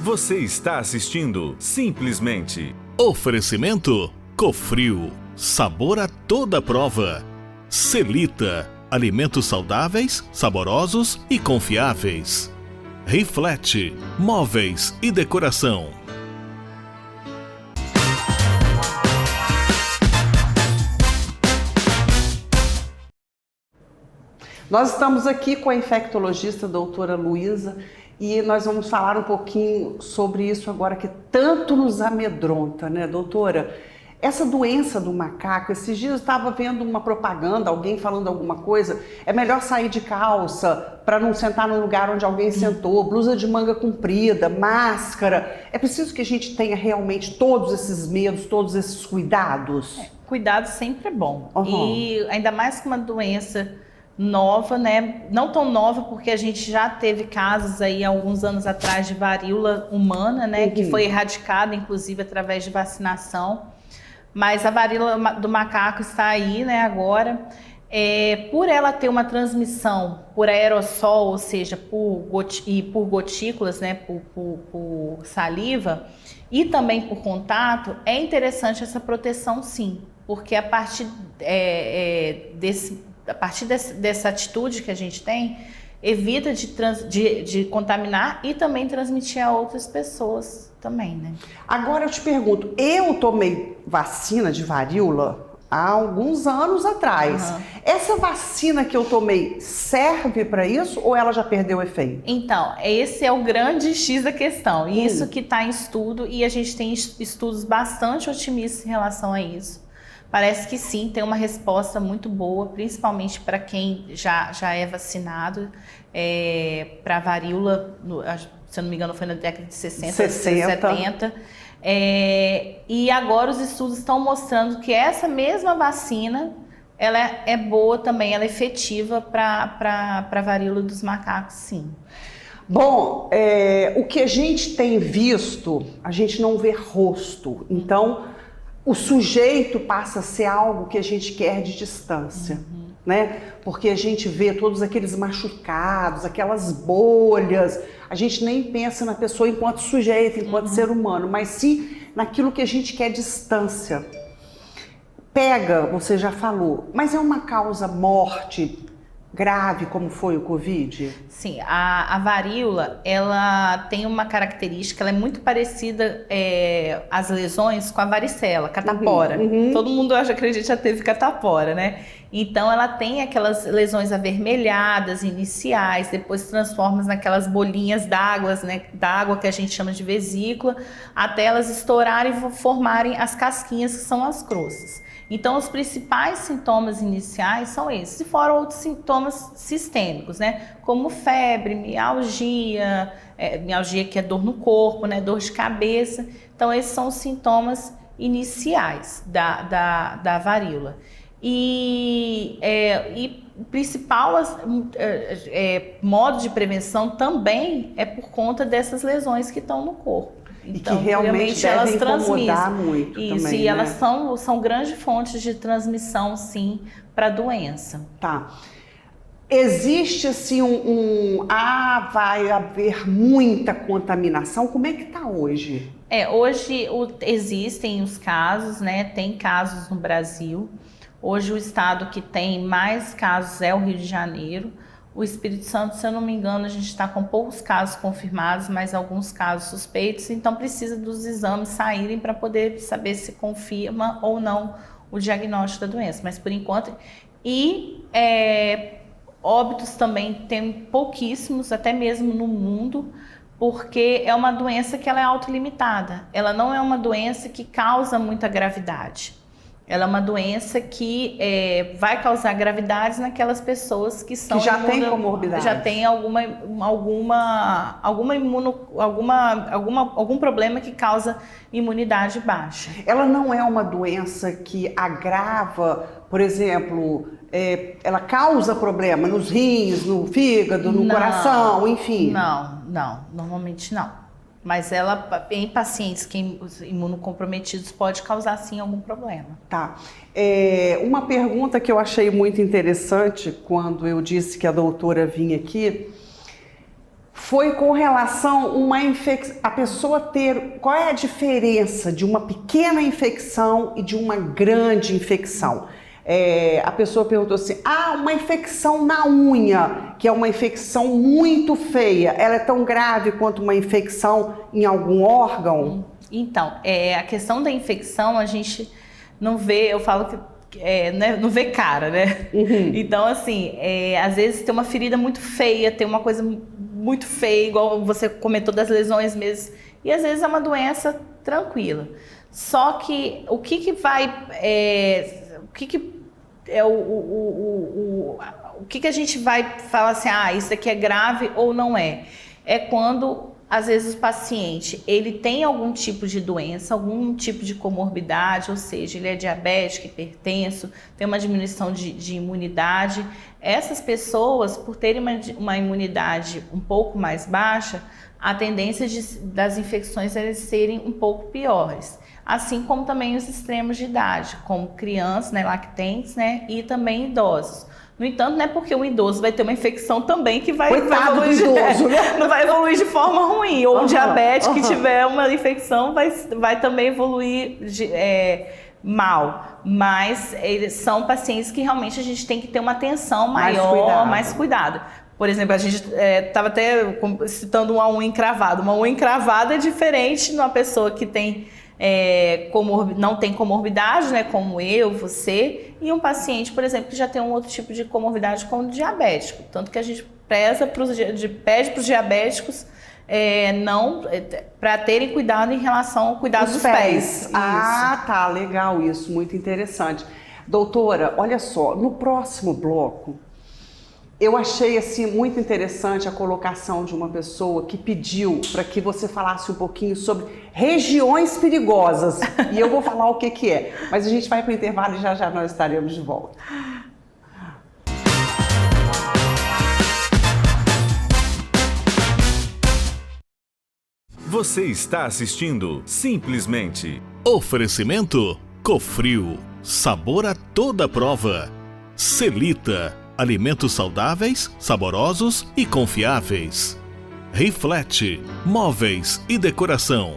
Você está assistindo Simplesmente. Oferecimento Cofrio, sabor a toda prova. Celita, alimentos saudáveis, saborosos e confiáveis. Reflete, móveis e decoração. Nós estamos aqui com a infectologista doutora Luísa e nós vamos falar um pouquinho sobre isso agora que tanto nos amedronta, né, doutora? Essa doença do macaco, esses dias eu estava vendo uma propaganda, alguém falando alguma coisa, é melhor sair de calça para não sentar num lugar onde alguém sentou, blusa de manga comprida, máscara. É preciso que a gente tenha realmente todos esses medos, todos esses cuidados? Cuidado sempre é bom. Uhum. E ainda mais com uma doença nova, né? Não tão nova, porque a gente já teve casos aí alguns anos atrás de varíola humana, né? Que foi erradicada, inclusive, através de vacinação. Mas a varíola do macaco está aí, né, agora. Por ela ter uma transmissão por aerossol, ou seja, por gotículas, né, por saliva, e também por contato, é interessante essa proteção, sim. Porque a partir dessa atitude que a gente tem, evita de contaminar e também transmitir a outras pessoas também, né? Agora eu te pergunto, eu tomei vacina de varíola há alguns anos atrás. Uhum. Essa vacina que eu tomei serve para isso ou ela já perdeu o efeito? Então, esse é o grande X da questão. E isso que está em estudo, e a gente tem estudos bastante otimistas em relação a isso. Parece que sim, tem uma resposta muito boa, principalmente para quem já é vacinado, para a varíola, se eu não me engano foi na década de 60. 70. E agora os estudos estão mostrando que essa mesma vacina, ela é boa também, ela é efetiva para a varíola dos macacos, sim. Bom, o que a gente tem visto, a gente não vê rosto, então o sujeito passa a ser algo que a gente quer de distância, né? Porque a gente vê todos aqueles machucados, aquelas bolhas, a gente nem pensa na pessoa enquanto sujeito, enquanto ser humano, mas sim naquilo que a gente quer distância. Pega, você já falou, mas é uma causa morte grave como foi o Covid? Sim, a varíola, ela tem uma característica, ela é muito parecida as lesões com a varicela, catapora. Todo mundo, eu acredito, já teve catapora, né? Então ela tem aquelas lesões avermelhadas iniciais, depois transforma naquelas bolinhas d'água, né, d'água que a gente chama de vesícula, até elas estourarem e formarem as casquinhas que são as croças. Então, os principais sintomas iniciais são esses, e fora outros sintomas sistêmicos, né? Como febre, mialgia, mialgia que é dor no corpo, né? Dor de cabeça. Então, esses são os sintomas iniciais da varíola. E o principal modo de prevenção também é por conta dessas lesões que estão no corpo. Então, e que realmente devem incomodar muito isso, também, e né? elas são grandes fontes de transmissão, sim, para a doença. Tá. Existe assim vai haver muita contaminação? Como é que tá hoje? Hoje existem os casos, né? Tem casos no Brasil. Hoje o estado que tem mais casos é o Rio de Janeiro. O Espírito Santo, se eu não me engano, a gente está com poucos casos confirmados, mas alguns casos suspeitos, então precisa dos exames saírem para poder saber se confirma ou não o diagnóstico da doença. Mas por enquanto, óbitos também tem pouquíssimos, até mesmo no mundo, porque é uma doença que ela é autolimitada. Ela não é uma doença que causa muita gravidade. Ela é uma doença que vai causar gravidades naquelas pessoas que são... Que já tem comorbidade. Já tem algum problema que causa imunidade baixa. Ela não é uma doença que agrava, por exemplo, ela causa problema nos rins, no fígado, no coração, enfim? Não, normalmente não. Mas ela, em pacientes imunocomprometidos, pode causar sim algum problema. Tá. Uma pergunta que eu achei muito interessante quando eu disse que a doutora vinha aqui Foi com relação a uma infecção, a pessoa ter, qual é a diferença de uma pequena infecção e de uma grande infecção? A pessoa perguntou assim, uma infecção na unha, que é uma infecção muito feia, ela é tão grave quanto uma infecção em algum órgão? Então, a questão da infecção a gente não vê, eu falo que não vê cara, né? Uhum. Então, assim, às vezes tem uma ferida muito feia, tem uma coisa muito feia, igual você comentou das lesões mesmo, e às vezes é uma doença tranquila. Só que o que a gente vai falar assim, isso aqui é grave ou não é? É quando, às vezes, o paciente, ele tem algum tipo de doença, algum tipo de comorbidade, ou seja, ele é diabético, hipertenso, tem uma diminuição de imunidade. Essas pessoas, por terem uma imunidade um pouco mais baixa, a tendência das infecções elas serem um pouco piores. Assim como também os extremos de idade, como crianças, né, lactentes, né, e também idosos. No entanto, não é porque o idoso vai ter uma infecção também que vai evoluir idoso, né? não vai evoluir de forma ruim. Ou um diabético que tiver uma infecção vai também evoluir mal. Mas eles são pacientes que realmente a gente tem que ter uma atenção maior, mais cuidado. Por exemplo, a gente estava até citando uma unha encravada. Uma unha encravada é diferente de uma pessoa que tem não tem comorbidade, né, como eu, você, e um paciente, por exemplo, que já tem um outro tipo de comorbidade como o diabético. Tanto que a gente pede para os diabéticos para terem cuidado em relação ao cuidado dos pés. Tá, legal isso, muito interessante. Doutora, olha só, no próximo bloco, eu achei assim muito interessante a colocação de uma pessoa que pediu para que você falasse um pouquinho sobre regiões perigosas. E eu vou falar o que é. Mas a gente vai para o intervalo e já nós estaremos de volta. Você está assistindo Simplesmente. Oferecimento Cofrio, sabor a toda prova. Celita, alimentos saudáveis, saborosos e confiáveis. Riflete, móveis e decoração.